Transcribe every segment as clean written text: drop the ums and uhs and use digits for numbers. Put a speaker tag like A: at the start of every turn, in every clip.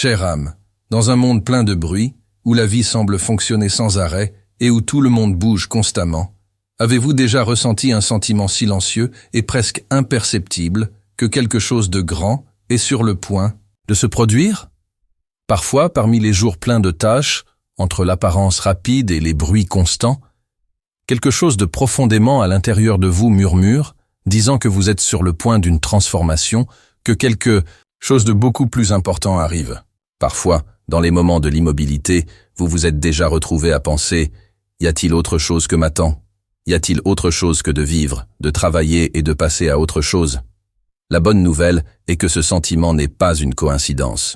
A: Chère âme, dans un monde plein de bruit, où la vie semble fonctionner sans arrêt et où tout le monde bouge constamment, avez-vous déjà ressenti un sentiment silencieux et presque imperceptible que quelque chose de grand est sur le point de se produire? Parfois, parmi les jours pleins de tâches, entre l'apparence rapide et les bruits constants, quelque chose de profondément à l'intérieur de vous murmure, disant que vous êtes sur le point d'une transformation, que quelque chose de beaucoup plus important arrive. Parfois, dans les moments de l'immobilité, vous vous êtes déjà retrouvé à penser « Y a-t-il autre chose que m'attend? Y a-t-il autre chose que de vivre, de travailler et de passer à autre chose ?» La bonne nouvelle est que ce sentiment n'est pas une coïncidence.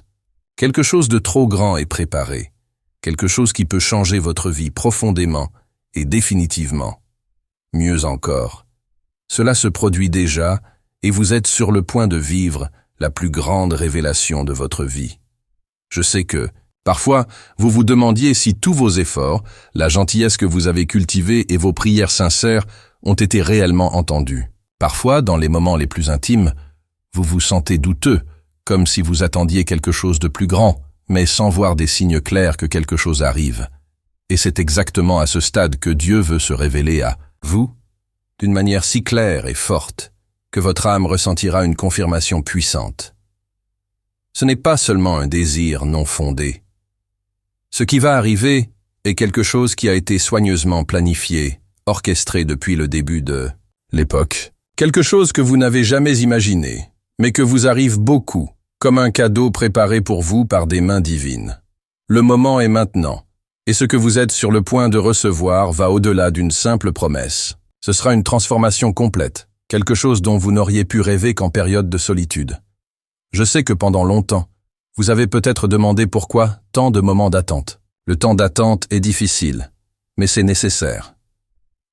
A: Quelque chose de trop grand est préparé, quelque chose qui peut changer votre vie profondément et définitivement. Mieux encore, cela se produit déjà et vous êtes sur le point de vivre la plus grande révélation de votre vie. Je sais que, parfois, vous vous demandiez si tous vos efforts, la gentillesse que vous avez cultivée et vos prières sincères ont été réellement entendues. Parfois, dans les moments les plus intimes, vous vous sentez douteux, comme si vous attendiez quelque chose de plus grand, mais sans voir des signes clairs que quelque chose arrive. Et c'est exactement à ce stade que Dieu veut se révéler à vous, d'une manière si claire et forte, que votre âme ressentira une confirmation puissante. Ce n'est pas seulement un désir non fondé. Ce qui va arriver est quelque chose qui a été soigneusement planifié, orchestré depuis le début de l'époque. Quelque chose que vous n'avez jamais imaginé, mais que vous arrive beaucoup, comme un cadeau préparé pour vous par des mains divines. Le moment est maintenant, et ce que vous êtes sur le point de recevoir va au-delà d'une simple promesse. Ce sera une transformation complète, quelque chose dont vous n'auriez pu rêver qu'en période de solitude. Je sais que pendant longtemps, vous avez peut-être demandé pourquoi tant de moments d'attente. Le temps d'attente est difficile, mais c'est nécessaire.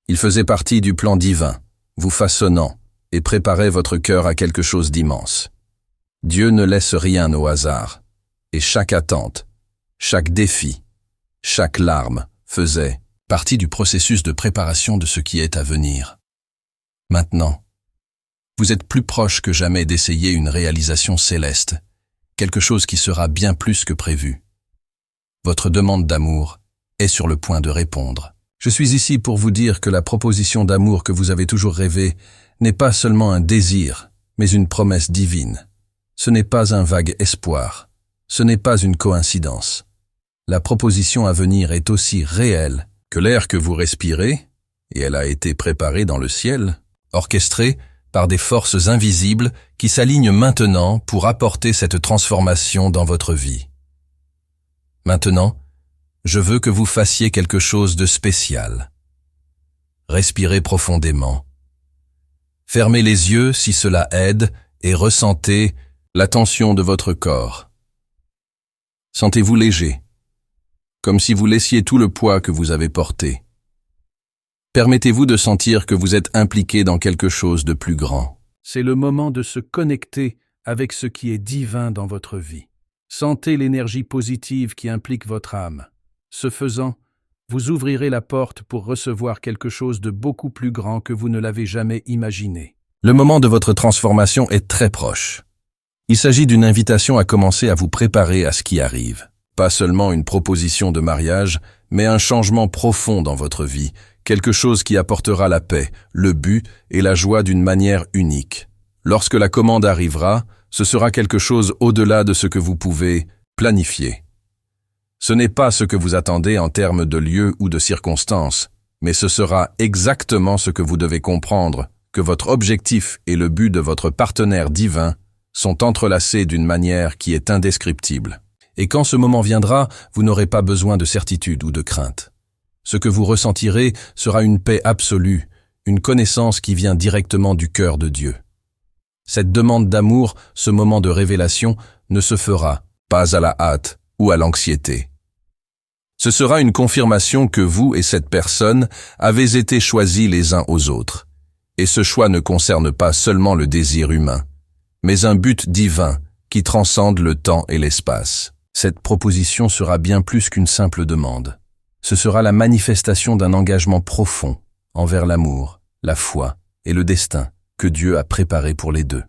A: Il faisait partie du plan divin, vous façonnant et préparait votre cœur à quelque chose d'immense. Dieu ne laisse rien au hasard, et chaque attente, chaque défi, chaque larme faisait partie du processus de préparation de ce qui est à venir. Maintenant, vous êtes plus proche que jamais d'essayer une réalisation céleste, quelque chose qui sera bien plus que prévu. Votre demande d'amour est sur le point de répondre. Je suis ici pour vous dire que la proposition d'amour que vous avez toujours rêvée n'est pas seulement un désir, mais une promesse divine. Ce n'est pas un vague espoir, ce n'est pas une coïncidence. La proposition à venir est aussi réelle que l'air que vous respirez, et elle a été préparée dans le ciel, orchestrée par des forces invisibles qui s'alignent maintenant pour apporter cette transformation dans votre vie. Maintenant, je veux que vous fassiez quelque chose de spécial. Respirez profondément. Fermez les yeux si cela aide et ressentez la tension de votre corps. Sentez-vous léger, comme si vous laissiez tout le poids que vous avez porté. Permettez-vous de sentir que vous êtes impliqué dans quelque chose de plus grand. C'est le moment de se connecter avec ce qui est divin dans votre vie. Sentez l'énergie positive qui implique votre âme. Ce faisant, vous ouvrirez la porte pour recevoir quelque chose de beaucoup plus grand que vous ne l'avez jamais imaginé. Le moment de votre transformation est très proche. Il s'agit d'une invitation à commencer à vous préparer à ce qui arrive. Pas seulement une proposition de mariage, mais un changement profond dans votre vie, quelque chose qui apportera la paix, le but et la joie d'une manière unique. Lorsque la commande arrivera, ce sera quelque chose au-delà de ce que vous pouvez planifier. Ce n'est pas ce que vous attendez en termes de lieu ou de circonstances, mais ce sera exactement ce que vous devez comprendre, que votre objectif et le but de votre partenaire divin sont entrelacés d'une manière qui est indescriptible. Et quand ce moment viendra, vous n'aurez pas besoin de certitude ou de crainte. Ce que vous ressentirez sera une paix absolue, une connaissance qui vient directement du cœur de Dieu. Cette demande d'amour, ce moment de révélation, ne se fera pas à la hâte ou à l'anxiété. Ce sera une confirmation que vous et cette personne avez été choisis les uns aux autres. Et ce choix ne concerne pas seulement le désir humain, mais un but divin qui transcende le temps et l'espace. Cette proposition sera bien plus qu'une simple demande. Ce sera la manifestation d'un engagement profond envers l'amour, la foi et le destin que Dieu a préparé pour les deux.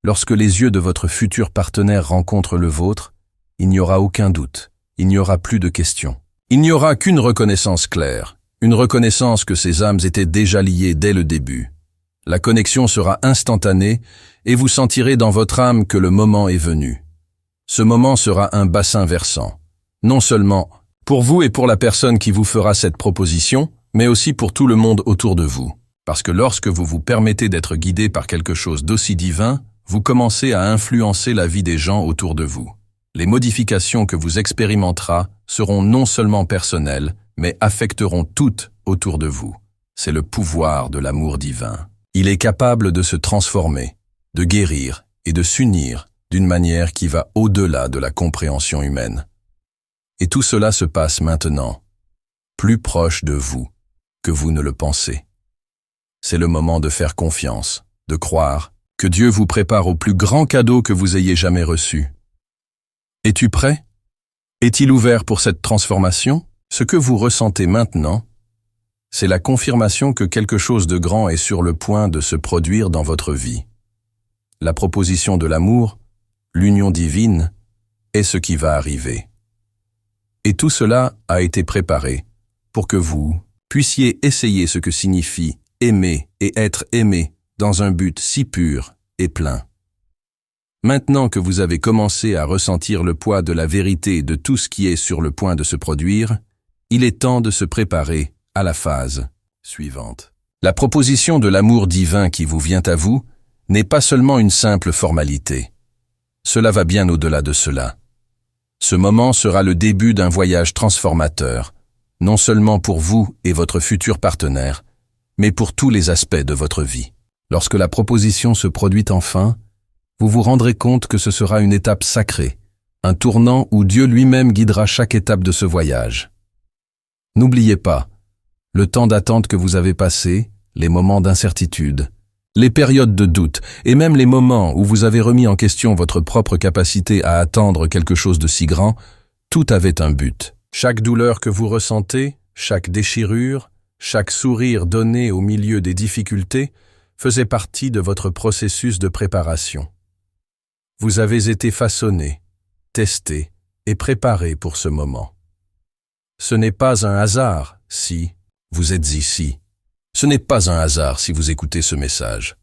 A: Lorsque les yeux de votre futur partenaire rencontrent le vôtre, il n'y aura aucun doute, il n'y aura plus de questions. Il n'y aura qu'une reconnaissance claire, une reconnaissance que ces âmes étaient déjà liées dès le début. La connexion sera instantanée et vous sentirez dans votre âme que le moment est venu. Ce moment sera un bassin versant, non seulement pour vous et pour la personne qui vous fera cette proposition, mais aussi pour tout le monde autour de vous. Parce que lorsque vous vous permettez d'être guidé par quelque chose d'aussi divin, vous commencez à influencer la vie des gens autour de vous. Les modifications que vous expérimenterez seront non seulement personnelles, mais affecteront toutes autour de vous. C'est le pouvoir de l'amour divin. Il est capable de se transformer, de guérir et de s'unir d'une manière qui va au-delà de la compréhension humaine. Et tout cela se passe maintenant, plus proche de vous que vous ne le pensez. C'est le moment de faire confiance, de croire que Dieu vous prépare au plus grand cadeau que vous ayez jamais reçu. Es-tu prêt? Est-il ouvert pour cette transformation? Ce que vous ressentez maintenant, c'est la confirmation que quelque chose de grand est sur le point de se produire dans votre vie. La proposition de l'amour, l'union divine, est ce qui va arriver. Et tout cela a été préparé pour que vous puissiez essayer ce que signifie aimer et être aimé dans un but si pur et plein. Maintenant que vous avez commencé à ressentir le poids de la vérité de tout ce qui est sur le point de se produire, il est temps de se préparer à la phase suivante. La proposition de l'amour divin qui vous vient à vous n'est pas seulement une simple formalité. Cela va bien au-delà de cela. Ce moment sera le début d'un voyage transformateur, non seulement pour vous et votre futur partenaire, mais pour tous les aspects de votre vie. Lorsque la proposition se produit enfin, vous vous rendrez compte que ce sera une étape sacrée, un tournant où Dieu lui-même guidera chaque étape de ce voyage. N'oubliez pas, le temps d'attente que vous avez passé, les moments d'incertitude, les périodes de doute et même les moments où vous avez remis en question votre propre capacité à attendre quelque chose de si grand, tout avait un but. Chaque douleur que vous ressentez, chaque déchirure, chaque sourire donné au milieu des difficultés faisait partie de votre processus de préparation. Vous avez été façonné, testé et préparé pour ce moment. Ce n'est pas un hasard si vous êtes ici. Ce n'est pas un hasard si vous écoutez ce message.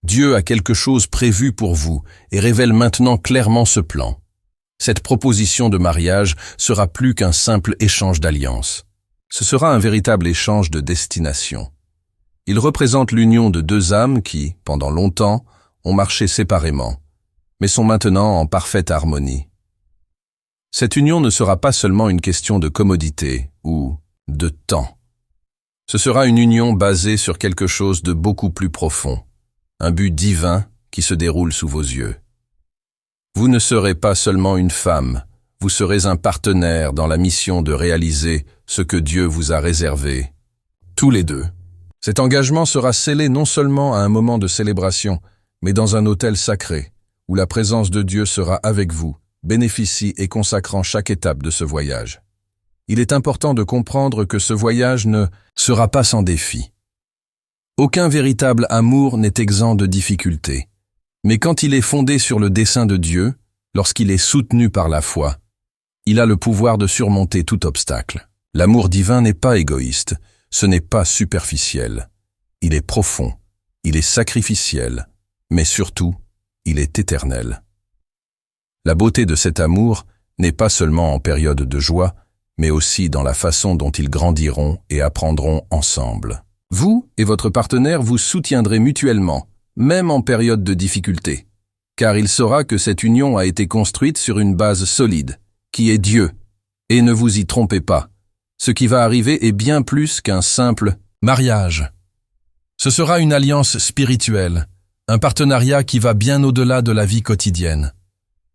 A: Dieu a quelque chose prévu pour vous et révèle maintenant clairement ce plan. Cette proposition de mariage sera plus qu'un simple échange d'alliance. Ce sera un véritable échange de destination. Il représente l'union de deux âmes qui, pendant longtemps, ont marché séparément, mais sont maintenant en parfaite harmonie. Cette union ne sera pas seulement une question de commodité ou de temps. Ce sera une union basée sur quelque chose de beaucoup plus profond, un but divin qui se déroule sous vos yeux. Vous ne serez pas seulement une femme, vous serez un partenaire dans la mission de réaliser ce que Dieu vous a réservé, tous les deux. Cet engagement sera scellé non seulement à un moment de célébration, mais dans un autel sacré, où la présence de Dieu sera avec vous, bénéficie et consacrant chaque étape de ce voyage. Il est important de comprendre que ce voyage ne sera pas sans défi. Aucun véritable amour n'est exempt de difficultés. Mais quand il est fondé sur le dessein de Dieu, lorsqu'il est soutenu par la foi, il a le pouvoir de surmonter tout obstacle. L'amour divin n'est pas égoïste, ce n'est pas superficiel. Il est profond, il est sacrificiel, mais surtout, il est éternel. La beauté de cet amour n'est pas seulement en période de joie, mais aussi dans la façon dont ils grandiront et apprendront ensemble. Vous et votre partenaire vous soutiendrez mutuellement, même en période de difficulté, car il saura que cette union a été construite sur une base solide, qui est Dieu. Et ne vous y trompez pas, ce qui va arriver est bien plus qu'un simple mariage. Ce sera une alliance spirituelle, un partenariat qui va bien au-delà de la vie quotidienne.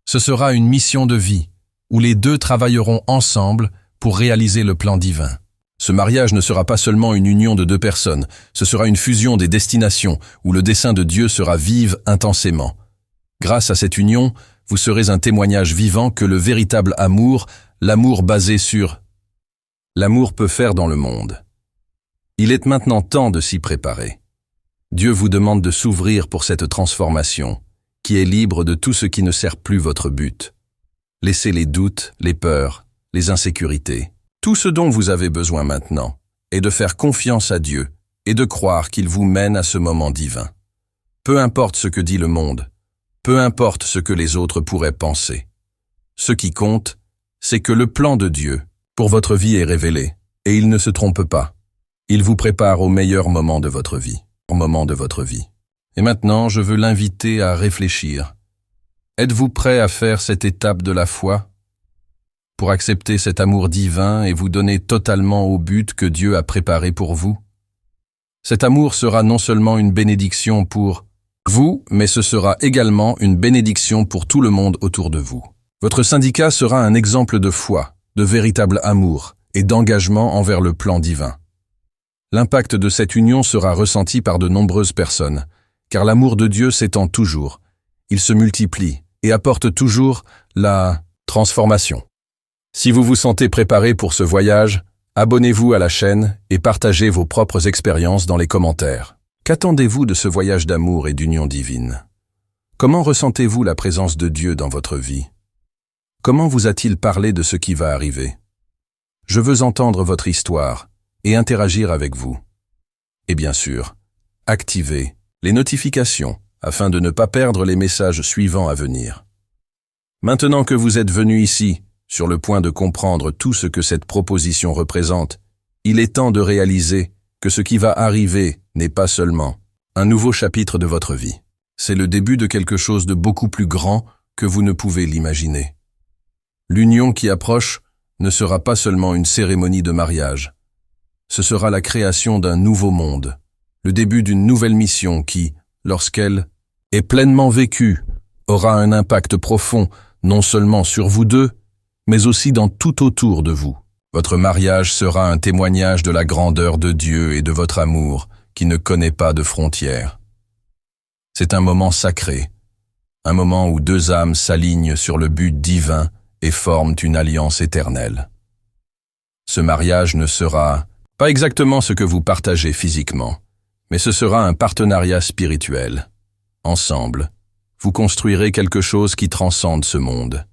A: Ce sera une mission de vie, où les deux travailleront ensemble pour réaliser le plan divin. Ce mariage ne sera pas seulement une union de deux personnes, ce sera une fusion des destinations, où le dessein de Dieu sera vive intensément. Grâce à cette union, vous serez un témoignage vivant que le véritable amour, l'amour basé sur l'amour peut faire dans le monde. Il est maintenant temps de s'y préparer. Dieu vous demande de s'ouvrir pour cette transformation, qui est libre de tout ce qui ne sert plus votre but. Laissez les doutes, les peurs, les insécurités. Tout ce dont vous avez besoin maintenant est de faire confiance à Dieu et de croire qu'il vous mène à ce moment divin. Peu importe ce que dit le monde, peu importe ce que les autres pourraient penser. Ce qui compte, c'est que le plan de Dieu pour votre vie est révélé, et il ne se trompe pas. Il vous prépare au meilleur moment de votre vie. Et maintenant, je veux l'inviter à réfléchir. Êtes-vous prêt à faire cette étape de la foi pour accepter cet amour divin et vous donner totalement au but que Dieu a préparé pour vous? Cet amour sera non seulement une bénédiction pour vous, mais ce sera également une bénédiction pour tout le monde autour de vous. Votre syndicat sera un exemple de foi, de véritable amour et d'engagement envers le plan divin. L'impact de cette union sera ressenti par de nombreuses personnes, car l'amour de Dieu s'étend toujours, il se multiplie et apporte toujours la transformation. Si vous vous sentez préparé pour ce voyage, abonnez-vous à la chaîne et partagez vos propres expériences dans les commentaires. Qu'attendez-vous de ce voyage d'amour et d'union divine? Comment ressentez-vous la présence de Dieu dans votre vie? Comment vous a-t-il parlé de ce qui va arriver? Je veux entendre votre histoire et interagir avec vous. Et bien sûr, activez les notifications afin de ne pas perdre les messages suivants à venir. Maintenant que vous êtes venu ici, sur le point de comprendre tout ce que cette proposition représente, il est temps de réaliser que ce qui va arriver n'est pas seulement un nouveau chapitre de votre vie. C'est le début de quelque chose de beaucoup plus grand que vous ne pouvez l'imaginer. L'union qui approche ne sera pas seulement une cérémonie de mariage. Ce sera la création d'un nouveau monde, le début d'une nouvelle mission qui, lorsqu'elle est pleinement vécue, aura un impact profond non seulement sur vous deux, mais aussi dans tout autour de vous. Votre mariage sera un témoignage de la grandeur de Dieu et de votre amour qui ne connaît pas de frontières. C'est un moment sacré, un moment où deux âmes s'alignent sur le but divin et forment une alliance éternelle. Ce mariage ne sera pas exactement ce que vous partagez physiquement, mais ce sera un partenariat spirituel. Ensemble, vous construirez quelque chose qui transcende ce monde,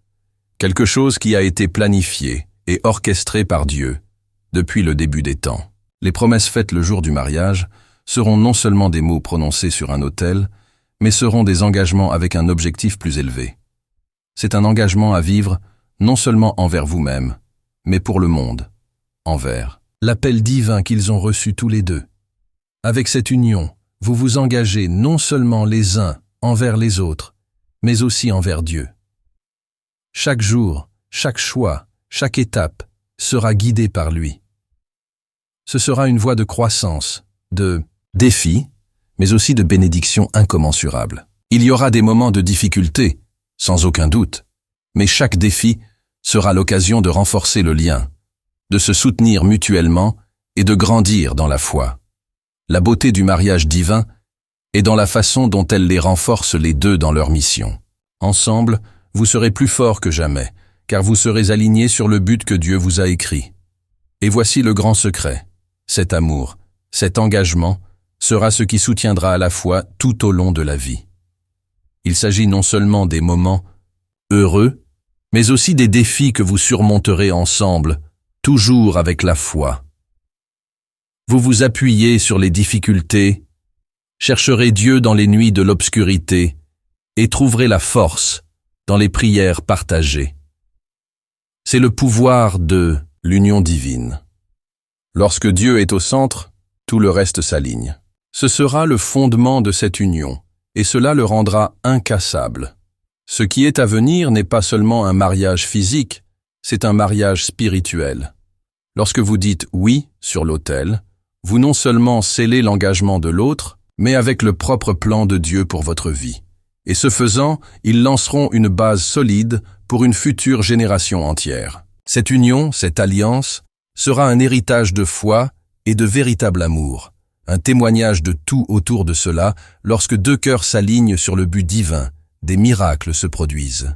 A: quelque chose qui a été planifié et orchestré par Dieu depuis le début des temps. Les promesses faites le jour du mariage seront non seulement des mots prononcés sur un autel, mais seront des engagements avec un objectif plus élevé. C'est un engagement à vivre non seulement envers vous-même, mais pour le monde, envers l'appel divin qu'ils ont reçu tous les deux. Avec cette union, vous vous engagez non seulement les uns envers les autres, mais aussi envers Dieu. Chaque jour, chaque choix, chaque étape sera guidée par lui. Ce sera une voie de croissance, de défis, mais aussi de bénédictions incommensurables. Il y aura des moments de difficulté, sans aucun doute, mais chaque défi sera l'occasion de renforcer le lien, de se soutenir mutuellement et de grandir dans la foi. La beauté du mariage divin est dans la façon dont elle les renforce les deux dans leur mission. Ensemble, vous serez plus forts que jamais, car vous serez alignés sur le but que Dieu vous a écrit. Et voici le grand secret. Cet amour, cet engagement, sera ce qui soutiendra à la fois tout au long de la vie. Il s'agit non seulement des moments heureux, mais aussi des défis que vous surmonterez ensemble, toujours avec la foi. Vous vous appuyez sur les difficultés, chercherez Dieu dans les nuits de l'obscurité et trouverez la force dans les prières partagées. C'est le pouvoir de l'union divine. Lorsque Dieu est au centre, tout le reste s'aligne. Ce sera le fondement de cette union, et cela le rendra incassable. Ce qui est à venir n'est pas seulement un mariage physique, c'est un mariage spirituel. Lorsque vous dites « oui » sur l'autel, vous non seulement scellez l'engagement de l'autre, mais avec le propre plan de Dieu pour votre vie. Et ce faisant, ils lanceront une base solide pour une future génération entière. Cette union, cette alliance, sera un héritage de foi et de véritable amour, un témoignage de tout autour de cela. Lorsque deux cœurs s'alignent sur le but divin, des miracles se produisent.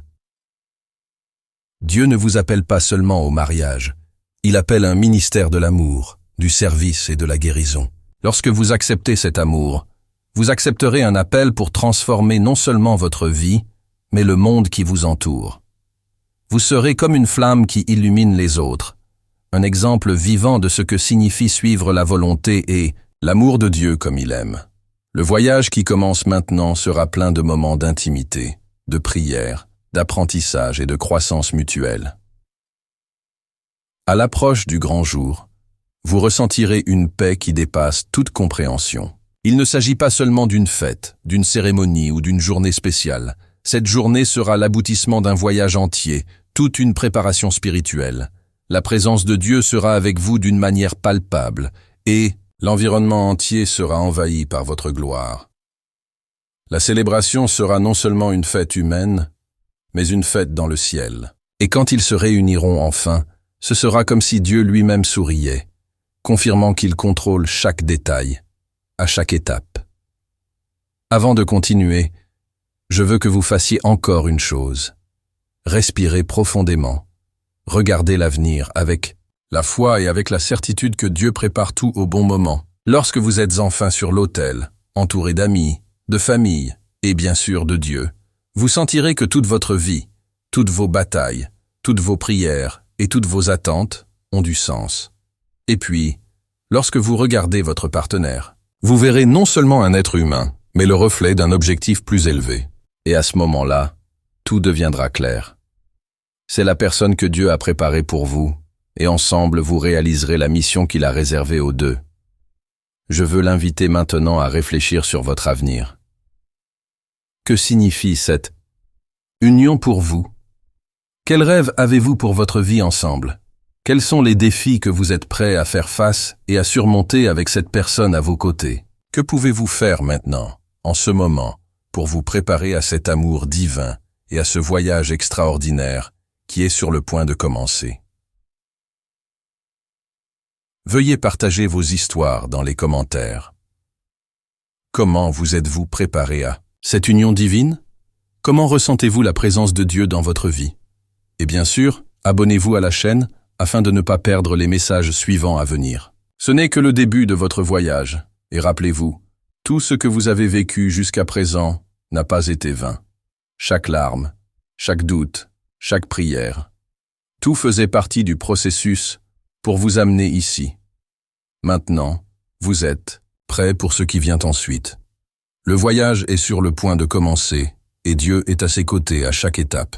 A: Dieu ne vous appelle pas seulement au mariage, il appelle un ministère de l'amour, du service et de la guérison. Lorsque vous acceptez cet amour, vous accepterez un appel pour transformer non seulement votre vie, mais le monde qui vous entoure. Vous serez comme une flamme qui illumine les autres. Un exemple vivant de ce que signifie suivre la volonté et l'amour de Dieu comme il aime. Le voyage qui commence maintenant sera plein de moments d'intimité, de prière, d'apprentissage et de croissance mutuelle. À l'approche du grand jour, vous ressentirez une paix qui dépasse toute compréhension. Il ne s'agit pas seulement d'une fête, d'une cérémonie ou d'une journée spéciale. Cette journée sera l'aboutissement d'un voyage entier, toute une préparation spirituelle. La présence de Dieu sera avec vous d'une manière palpable et l'environnement entier sera envahi par votre gloire. La célébration sera non seulement une fête humaine, mais une fête dans le ciel. Et quand ils se réuniront enfin, ce sera comme si Dieu lui-même souriait, confirmant qu'il contrôle chaque détail, à chaque étape. Avant de continuer, je veux que vous fassiez encore une chose. Respirez profondément. Regardez l'avenir avec la foi et avec la certitude que Dieu prépare tout au bon moment. Lorsque vous êtes enfin sur l'autel, entouré d'amis, de famille et bien sûr de Dieu, vous sentirez que toute votre vie, toutes vos batailles, toutes vos prières et toutes vos attentes ont du sens. Et puis, lorsque vous regardez votre partenaire, vous verrez non seulement un être humain, mais le reflet d'un objectif plus élevé. Et à ce moment-là, tout deviendra clair. C'est la personne que Dieu a préparée pour vous, et ensemble vous réaliserez la mission qu'il a réservée aux deux. Je veux l'inviter maintenant à réfléchir sur votre avenir. Que signifie cette union pour vous? Quels rêves avez-vous pour votre vie ensemble? Quels sont les défis que vous êtes prêts à faire face et à surmonter avec cette personne à vos côtés? Que pouvez-vous faire maintenant, en ce moment, pour vous préparer à cet amour divin et à ce voyage extraordinaire qui est sur le point de commencer? Veuillez partager vos histoires dans les commentaires. Comment vous êtes-vous préparé à cette union divine? Comment ressentez-vous la présence de Dieu dans votre vie? Et bien sûr, abonnez-vous à la chaîne afin de ne pas perdre les messages suivants à venir. Ce n'est que le début de votre voyage, et rappelez-vous, tout ce que vous avez vécu jusqu'à présent n'a pas été vain. Chaque larme, chaque doute, chaque prière, tout faisait partie du processus pour vous amener ici. Maintenant, vous êtes prêts pour ce qui vient ensuite. Le voyage est sur le point de commencer, et Dieu est à ses côtés à chaque étape.